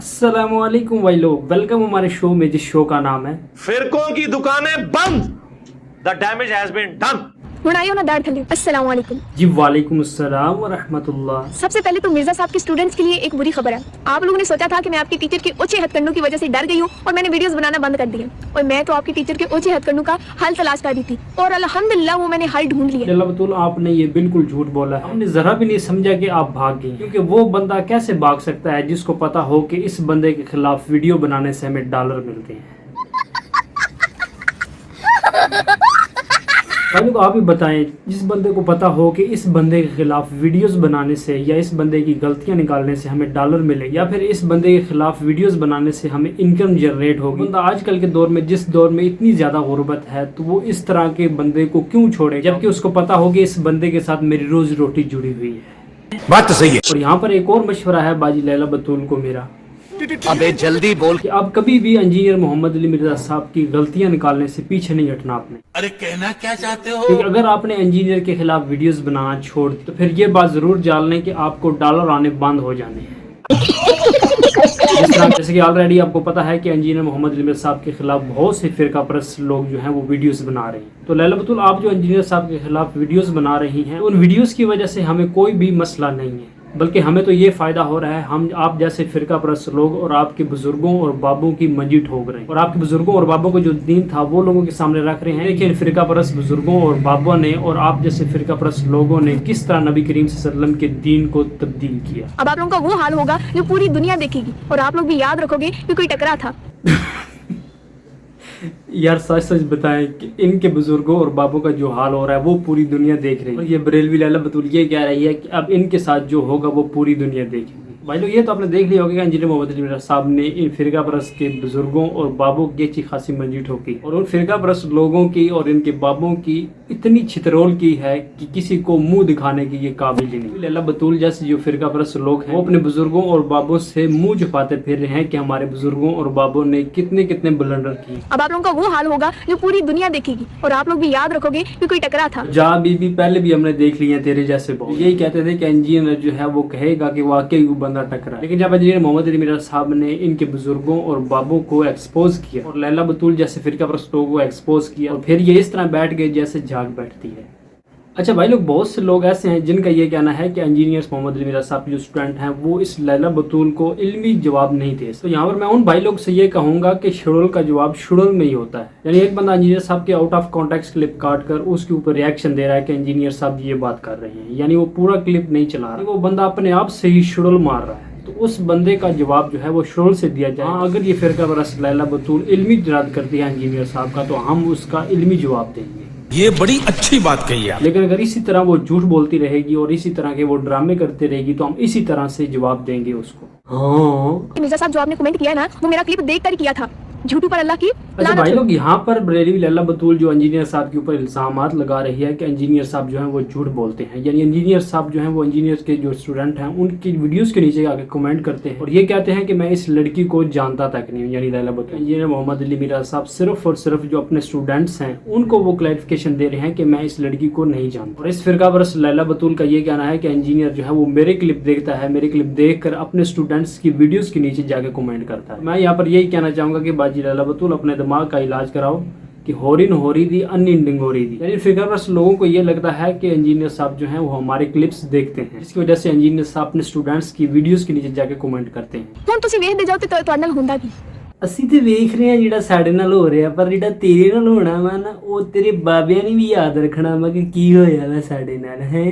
अस्सलामुअलैकुम भाई लोग, वेलकम हमारे शो में, जिस शो का नाम है फिरकों की दुकानें बंद। The damage has been done. हुणाइयो ना दाड़ थले। अस्सलाम वालेकुम। जी वालेकुम अस्सलाम व रहमतुल्लाह। सबसे पहले तो मिर्जा साहब के स्टूडेंट्स के लिए एक बुरी खबर है। आप लोगों ने सोचा था कि मैं आपके टीचर के ऊंचे हथकंडों की वजह से डर गई हूँ और मैंने वीडियोस बनाना बंद कर दिए, और मैं तो आपके टीचर के ऊंचे हथकंडों का हल तलाश कर रही थी और अल्हम्दुलिल्लाह वो मैंने हल ढूंढ लिया। अल्लाह बतूल, आपने ये बिल्कुल झूठ बोला है। हमने जरा भी नहीं समझा कि आप भाग गई, क्योंकि वो बंदा कैसे भाग सकता है जिसको पता हो कि इस बंदे के खिलाफ वीडियो बनाने से हमें डॉलर मिलते हैं। भाई लोग आप ही बताएं, जिस बंदे को पता हो कि इस बंदे के खिलाफ वीडियोस बनाने से या इस बंदे की गलतियां निकालने से हमें डॉलर मिले, या फिर इस बंदे के खिलाफ वीडियोस बनाने से हमें इनकम जनरेट होगी, बंदा आजकल के दौर में, जिस दौर में इतनी ज्यादा गुर्बत है, तो वो इस तरह के बंदे को क्यों छोड़े, जबकि उसको पता हो कि इस बंदे के साथ मेरी रोजी रोटी जुड़ी हुई है। बात तो सही है। और यहाँ पर एक और मशवरा है बाजी लैला बतूल को मेरा, अबे जल्दी बोल। कि आप कभी भी इंजीनियर मोहम्मद अली मिर्जा साहब की गलतियां निकालने से पीछे नहीं हटना आपने। अरे कहना क्या चाहते हो? क्योंकि अगर आपने इंजीनियर के खिलाफ वीडियोस बनाना छोड़ दी, तो फिर ये बात जरूर जान लें कि आपको डॉलर आने बंद हो जाने हैं। जैसे कि ऑलरेडी आपको पता है कि इंजीनियर मोहम्मद अली मिर्जा साहब के खिलाफ बहुत से फिरका परस्त लोग जो हैं वो वीडियोस बना रहे हैं। तो लैला बतूल, आप जो इंजीनियर साहब के खिलाफ वीडियोस बना रही हैं, उन वीडियोस की वजह से हमें कोई भी मसला नहीं है, बल्कि हमें तो ये फ़ायदा हो रहा है, हम आप जैसे फ़िरका परस्त लोग और आपके बुज़ुर्गों और बाबों की मंजी ठोक रहे हैं, और आपके बुज़ुर्गों और बाबों को जो दीन था वो लोगों के सामने रख रहे हैं। लेकिन फ़िरका परस्त बुज़ुर्गों और बाबों ने और आप जैसे फ़िरका परस्त लोगों ने किस तरह नबी करीम सल्लल्लाहु अलैहि वसल्लम के दीन को तब्दील किया। अब आप लोगों का वो हाल होगा जो पूरी दुनिया देखेगी, और आप लोग भी याद रखोगे कि कोई टकरा था। यार सच सच बताएं कि इनके बुजुर्गों और बाबों का जो हाल हो रहा है वो पूरी दुनिया देख रही है, और ये बरेलवी लैला बतूल ये कह रही है कि अब इनके साथ जो होगा वो पूरी दुनिया देखेगी। भाई लोग, ये तो आपने देख लिया होगा कि इंजीनियर मोहम्मद अली मिर्जा साहब ने इन फिरका परस्त के बुजुर्गों और बाबों की अच्छी खासी मंजी ठोकी, और उन फिरका परस्त लोगों की और इनके बाबों की इतनी छितरोल की है कि किसी को मुंह दिखाने की ये काबिल ही नहीं। लैला बतूल जैसे जो फिरका परस्त लोग हैं वो अपने बुजुर्गों और बाबों से मुंह छुपाते फिर रहे हैं कि हमारे बुजुर्गों और बाबों ने कितने कितने ब्लंडर किए। अब आप लोगों का वो हाल होगा जो पूरी दुनिया देखेगी, और आप लोग भी याद रखोगे कि कोई टकरा था। जा बीबी, पहले भी हमने देख लिया तेरे जैसे बहुत यही कहते थे कि इंजीनियर जो है वो कहेगा कि वाकई वो बंदा टकरा, लेकिन जब इंजीनियर मोहम्मद अली मिर्जा साहब ने इनके बुजुर्गों और बाबों को एक्सपोज किया और लैला बतूल जैसे फिरका परस्त लोगों को एक्सपोज किया, और फिर ये इस तरह बैठ गए जैसे झाग बैठती है। अच्छा भाई लोग, बहुत से लोग ऐसे हैं जिनका ये कहना है कि इंजीनियर मोहम्मद अली मिर्जा साहब जो स्टूडेंट हैं वो इस लैला बतूल को इल्मी जवाब नहीं दे। तो यहाँ पर मैं उन भाई लोग से ये कहूँगा कि शुड़ुल का जवाब शुड़ुल में ही होता है। यानी एक बंदा इंजीनियर साहब के आउट ऑफ कॉन्टेक्स्ट क्लिप काट कर उसके ऊपर रिएक्शन दे रहा है कि इंजीनियर साहब ये बात कर रहे हैं, यानी वो पूरा क्लिप नहीं चला रहा, वो बंदा अपने आप से ही शुड़ुल मार रहा है। तो उस बंदे का जवाब जो है वो शुड़ुल से दिया जाए। हाँ, अगर ये फिरका परस्त लैला बतूल इल्मी रद्द करती है इंजीनियर साहब का, तो हम उसका इल्मी जवाब देंगे। ये बड़ी अच्छी बात कही है। लेकिन अगर इसी तरह वो झूठ बोलती रहेगी और इसी तरह के वो ड्रामे करते रहेगी, तो हम इसी तरह से जवाब देंगे उसको। हाँ मिर्जा साहब जो आपने कमेंट किया है ना, वो मेरा क्लिप देख कर किया था। झूठू पर अल्लाह की अच्छा लानत भाई हो। लोग, यहाँ पर बरेलवी लैला बतूल जो इंजीनियर साहब के ऊपर इल्जामात लगा रही है कि इंजीनियर साहब जो हैं वो झूठ बोलते हैं, यानी इंजीनियर साहब जो हैं वो इंजीनियर के जो स्टूडेंट हैं उनकी वीडियोस के नीचे आके कमेंट करते हैं और ये कहते हैं कि मैं इस लड़की को जानता तक नहीं हूँ, यानी लैला बतूल। इंजीनियर मोहम्मद अली मिर्जा साहब सिर्फ और सिर्फ जो अपने स्टूडेंट्स हैं उनको वो क्लैरिफिकेशन दे रहे हैं कि मैं इस लड़की को नहीं जानता। और इस फिरका परस्त लैला बतूल का ये कहना है कि इंजीनियर जो है वो मेरे क्लिप देखता है, मेरे क्लिप देख कर अपने स्टूडेंट्स की वीडियोस के नीचे जाके कमेंट करता है। मैं यहाँ पर यही कहना चाहूँगा कि बाजी लैला बतूल अपने दिमाग का इलाज कराओ कि होरी न होरी दी अनइंडिंग हो रही थी। यानी फिगर परस्त लोगों को ये लगता है कि इंजीनियर साहब जो हैं वो हमारे क्लिप्स देखते हैं, इसकी वजह से इंजीनियर साहब अपने स्टूडेंट्स की वीडियोस के नीचे जाके कमेंट करते हैं। ਹੁਣ ਤੁਸੀਂ ਵੇਖਦੇ ਜਾਓ ਤੇ ਤੁਹਾਡੇ ਨਾਲ ਹੁੰਦਾ ਕੀ? ਅਸੀਂ ਤੇ ਵੇਖ ਰਹੇ ਹਾਂ ਜਿਹੜਾ ਸਾਡੇ ਨਾਲ ਹੋ ਰਿਹਾ, ਪਰ ਜਿਹੜਾ ਤੇਰੇ ਨਾਲ ਹੋਣਾ ਵਾ ਨਾ, ਉਹ ਤੇਰੇ ਬਾਬਿਆਂ ਨੇ ਵੀ ਯਾਦ ਰੱਖਣਾ ਵਾ ਕਿ ਕੀ ਹੋਇਆ ਵਾ ਸਾਡੇ ਨਾਲ ਹੈ।